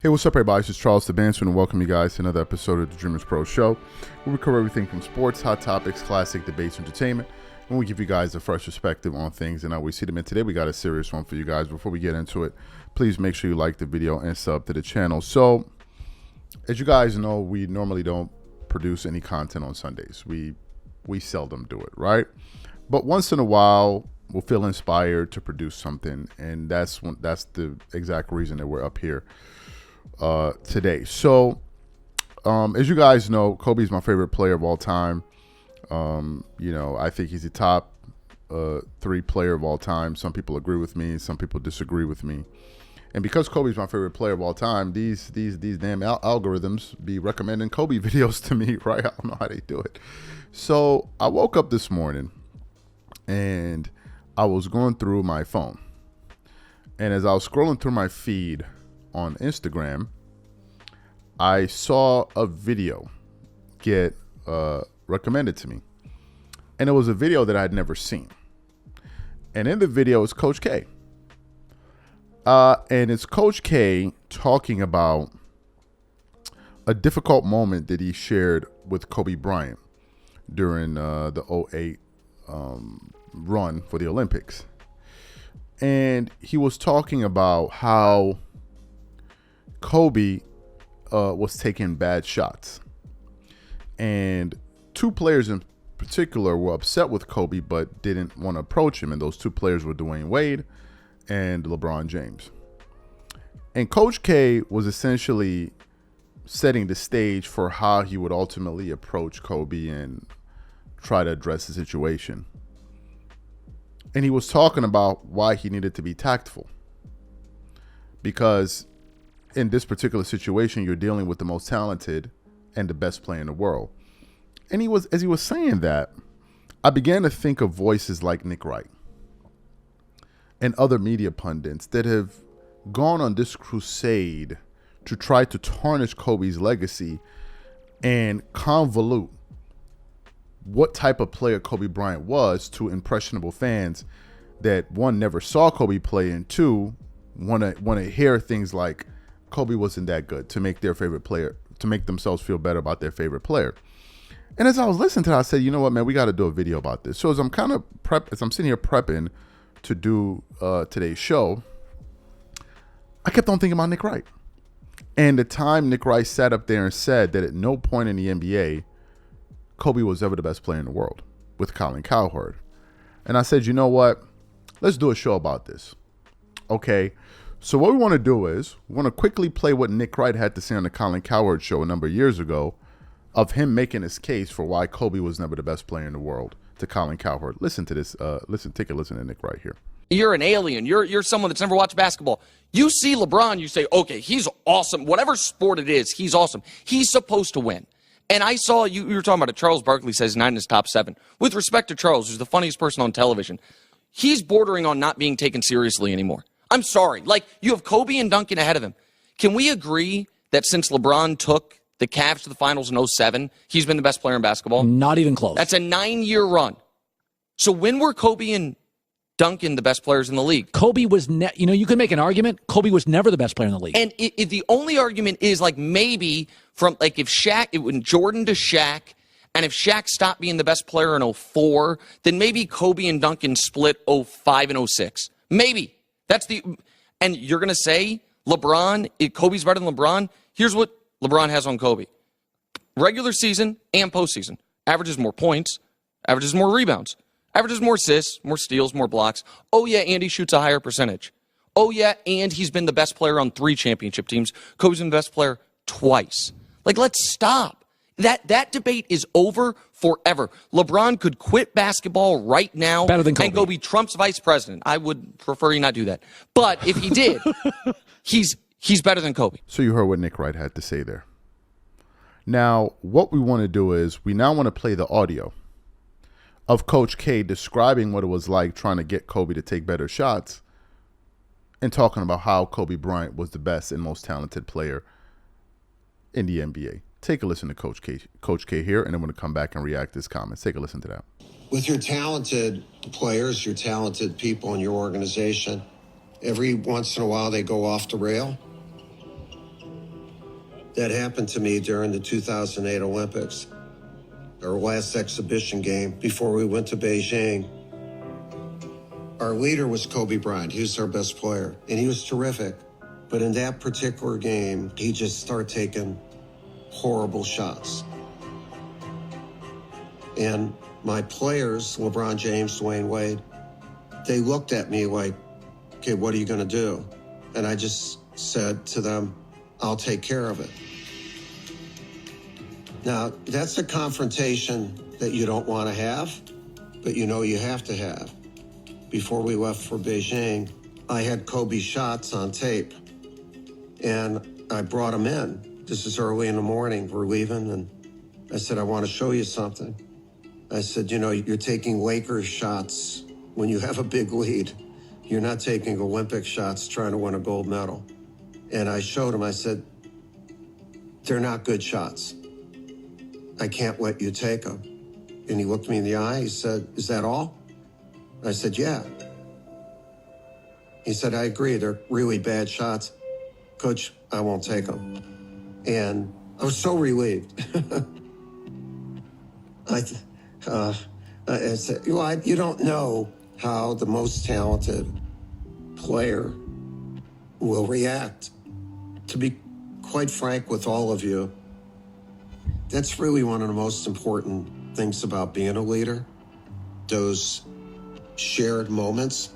Hey, what's up, everybody? This is Charles Debunking, and welcome you guys to another episode of the Dreamers Pro Show, where we cover everything from sports, hot topics, classic debates, entertainment, and we give you guys a fresh perspective on things and how we see them. And today we got a serious one for you guys. Before we get into it, please make sure you like the video and sub to the channel. So, as you guys know, we normally don't produce any content on Sundays. We seldom do it, right? But once in a while, we'll feel inspired to produce something, and that's the exact reason that we're up here today. So as you guys know, Kobe's my favorite player of all time. I think he's the top 3 player of all time. Some people agree with me, some people disagree with me. And because Kobe's my favorite player of all time, these damn algorithms be recommending Kobe videos to me, right? I don't know how they do it. So I woke up this morning and I was going through my phone, and as I was scrolling through my feed on Instagram, I saw a video get recommended to me, and it was a video that I had never seen. And in the video is Coach K, and it's Coach K talking about a difficult moment that he shared with Kobe Bryant during the 2008 run for the Olympics. And he was talking about how Kobe was taking bad shots, and 2 players in particular were upset with Kobe but didn't want to approach him, and those 2 players were Dwayne Wade and LeBron James. And Coach K was essentially setting the stage for how he would ultimately approach Kobe and try to address the situation. And he was talking about why he needed to be tactful, because in this particular situation, you're dealing with the most talented and the best player in the world. And as he was saying that, I began to think of voices like Nick Wright and other media pundits that have gone on this crusade to try to tarnish Kobe's legacy and convolute what type of player Kobe Bryant was to impressionable fans that, 1, never saw Kobe play, and 2, want to hear things like Kobe wasn't that good, to make their favorite player, to make themselves feel better about their favorite player. And as I was listening to it, I said, you know what, man, we got to do a video about this. So as I'm sitting here prepping to do today's show, I kept on thinking about Nick Wright. And the time Nick Wright sat up there and said that at no point in the NBA, Kobe was ever the best player in the world, with Colin Cowherd. And I said, you know what, let's do a show about this. Okay. So what we want to do is we want to quickly play what Nick Wright had to say on the Colin Cowherd show a number of years ago, of him making his case for why Kobe was never the best player in the world to Colin Cowherd. Listen to this. Take a listen to Nick Wright here. You're an alien. You're someone that's never watched basketball. You see LeBron, you say, okay, he's awesome. Whatever sport it is, he's awesome. He's supposed to win. And I saw you were talking about it. Charles Barkley says 9 in his top 7. With respect to Charles, who's the funniest person on television, he's bordering on not being taken seriously anymore. I'm sorry. Like, you have Kobe and Duncan ahead of him. Can we agree that since LeBron took the Cavs to the finals in 2007, he's been the best player in basketball? Not even close. That's a 9-year run. So when were Kobe and Duncan the best players in the league? Kobe was, you could make an argument. Kobe was never the best player in the league. And the only argument is, like, maybe from, like, if Shaq, it went Jordan to Shaq, and if Shaq stopped being the best player in 2004, then maybe Kobe and Duncan split 2005 and 2006. Maybe. And you're going to say Kobe's better than LeBron? Here's what LeBron has on Kobe. Regular season and postseason. Averages more points, averages more rebounds, averages more assists, more steals, more blocks. Oh, yeah, and he shoots a higher percentage. Oh, yeah, and he's been the best player on 3 championship teams. Kobe's been the best player twice. Like, let's stop. That debate is over forever. LeBron could quit basketball right now and go be Trump's vice president. I would prefer he not do that. But if he did, he's better than Kobe. So you heard what Nick Wright had to say there. Now, what we want to do is we now want to play the audio of Coach K describing what it was like trying to get Kobe to take better shots and talking about how Kobe Bryant was the best and most talented player in the NBA. Take a listen to Coach K here, and then I'm going to come back and react to his comments. Take a listen to that. With your talented players, your talented people in your organization, every once in a while they go off the rail. That happened to me during the 2008 Olympics, our last exhibition game before we went to Beijing. Our leader was Kobe Bryant. He was our best player, and he was terrific. But in that particular game, he just started taking horrible shots. And my players, LeBron James, Dwayne Wade, they looked at me like, okay, what are you going to do? And I just said to them, I'll take care of it. Now, that's a confrontation that you don't want to have, but you know you have to have. Before we left for Beijing, I had Kobe's shots on tape, and I brought them in. This is early in the morning. We're leaving, and I said, I want to show you something. I said, you know, you're taking Lakers shots when you have a big lead. You're not taking Olympic shots trying to win a gold medal. And I showed him, I said, they're not good shots. I can't let you take them. And he looked me in the eye. He said, is that all? I said, yeah. He said, I agree. They're really bad shots. Coach, I won't take them. And I was so relieved. I said, you don't know how the most talented player will react. To be quite frank with all of you, that's really one of the most important things about being a leader, those shared moments.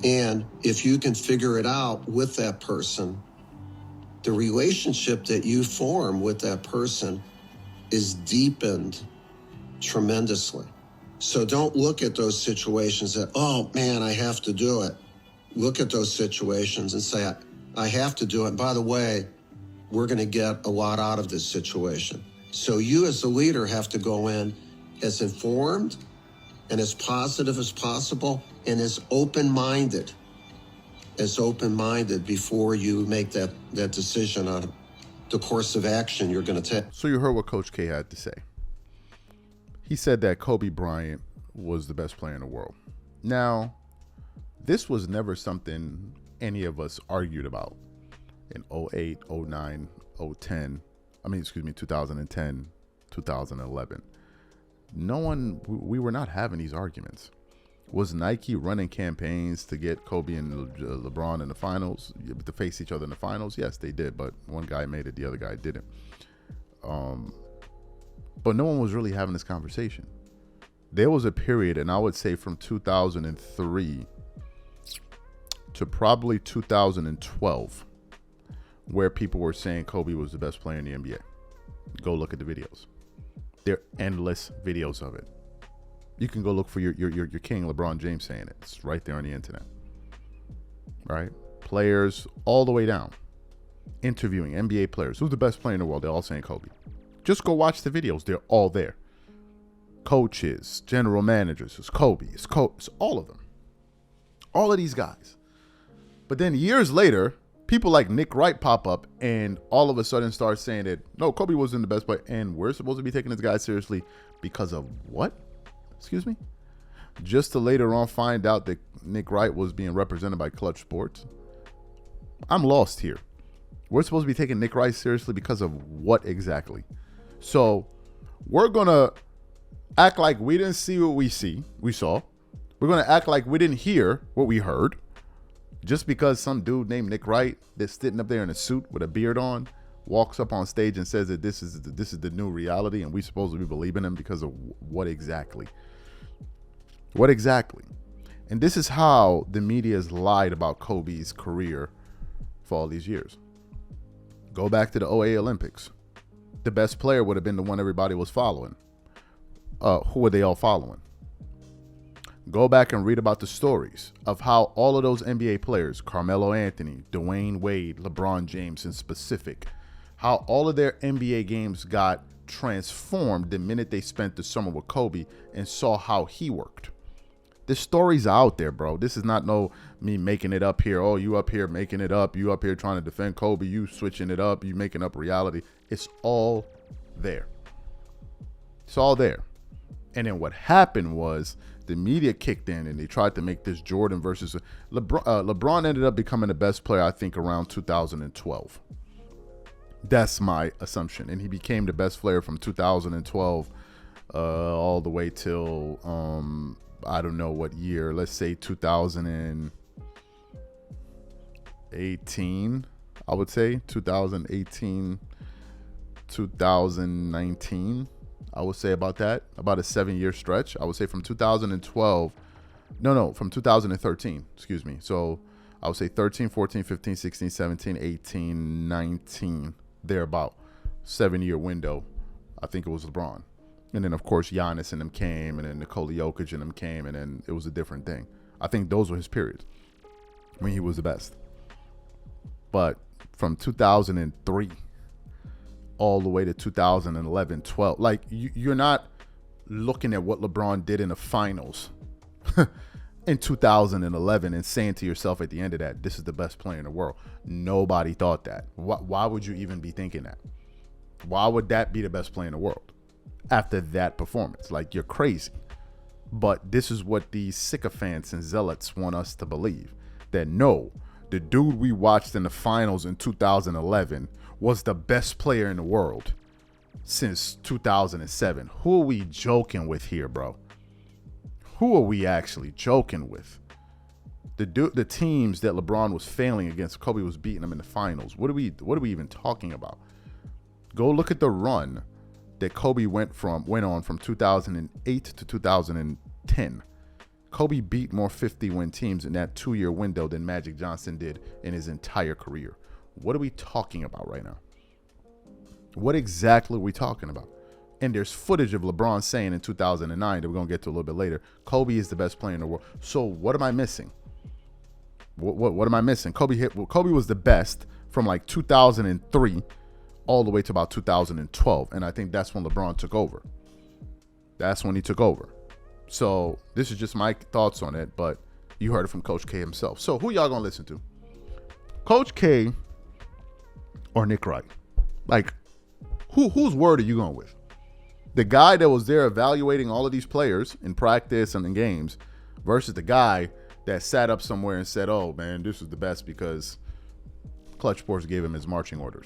And if you can figure it out with that person, the relationship that you form with that person is deepened tremendously. So don't look at those situations that, oh man, I have to do it. Look at those situations and say, I have to do it. And by the way, we're going to get a lot out of this situation. So you as a leader have to go in as informed and as positive as possible and as open-minded before you make that decision on the course of action you're going to take. So you heard what Coach K had to say. He said that Kobe Bryant was the best player in the world. Now, this was never something any of us argued about in 08, 09, 010. 2010, 2011. We were not having these arguments. Was Nike running campaigns to get Kobe and LeBron in the finals, to face each other in the finals? Yes, they did, but one guy made it, the other guy didn't. But no one was really having this conversation. There was a period, and I would say from 2003 to probably 2012, where people were saying Kobe was the best player in the NBA. Go look at the videos. There are endless videos of it. You can go look for your king, LeBron James, saying it. It's right there on the internet. Right? Players all the way down. Interviewing NBA players. Who's the best player in the world? They're all saying Kobe. Just go watch the videos. They're all there. Coaches, general managers. It's Kobe. It's all of them. All of these guys. But then years later, people like Nick Wright pop up and all of a sudden start saying that, no, Kobe wasn't the best player. And we're supposed to be taking this guy seriously because of what? Excuse me? Just to later on find out that Nick Wright was being represented by Clutch Sports. I'm lost here. We're supposed to be taking Nick Wright seriously because of what exactly? So we're going to act like we didn't see what we saw. We're going to act like we didn't hear what we heard. Just because some dude named Nick Wright that's sitting up there in a suit with a beard on walks up on stage and says that this is the new reality and we supposed to be believing him because of what exactly? What exactly? And this is how the media has lied about Kobe's career for all these years. Go back to the 08 Olympics. The best player would have been the one everybody was following. Who were they all following? Go back and read about the stories of how all of those NBA players, Carmelo Anthony, Dwayne Wade, LeBron James in specific, how all of their NBA games got transformed the minute they spent the summer with Kobe and saw how he worked. The story's out there, bro. This is not me making it up here. Oh, you up here making it up. You up here trying to defend Kobe. You switching it up. You making up reality. It's all there. It's all there. And then what happened was the media kicked in and they tried to make this Jordan versus LeBron. LeBron ended up becoming the best player, I think, around 2012. That's my assumption. And he became the best player from 2012 all the way till I don't know what year. Let's say 2018. I would say 2018, 2019. I would say about that. About a 7-year stretch. I would say from 2012. From 2013. Excuse me. So I would say 13, 14, 15, 16, 17, 18, 19. Thereabout. 7-year window. I think it was LeBron. And then, of course, Giannis and them came, and then Nikola Jokic and them came, and then it was a different thing. I think those were his periods when he was the best. But from 2003 all the way to 2011, 12, like you're not looking at what LeBron did in the finals in 2011 and saying to yourself at the end of that, this is the best player in the world. Nobody thought that. Why would you even be thinking that? Why would that be the best player in the world after that performance? Like, you're crazy. But this is what these sycophants and zealots want us to believe, that no, the dude we watched in the finals in 2011 was the best player in the world since 2007. Who are we joking with here, bro? Who are we actually joking with? The teams that LeBron was failing against, Kobe was beating them in the finals. What are we even talking about? Go look at the run that Kobe went on from 2008 to 2010. Kobe beat more 50-win teams in that 2-year window than Magic Johnson did in his entire career. What are we talking about right now? What exactly are we talking about? And there's footage of LeBron saying in 2009 that we're going to get to a little bit later, Kobe is the best player in the world. So what am I missing? What am I missing? Kobe was the best from like 2003 all the way to about 2012. And I think that's when LeBron took over. That's when he took over. So this is just my thoughts on it, but you heard it from Coach K himself. So who y'all going to listen to? Coach K or Nick Wright? Like, whose word are you going with? The guy that was there evaluating all of these players in practice and in games versus the guy that sat up somewhere and said, oh, man, this is the best because Clutch Sports gave him his marching orders.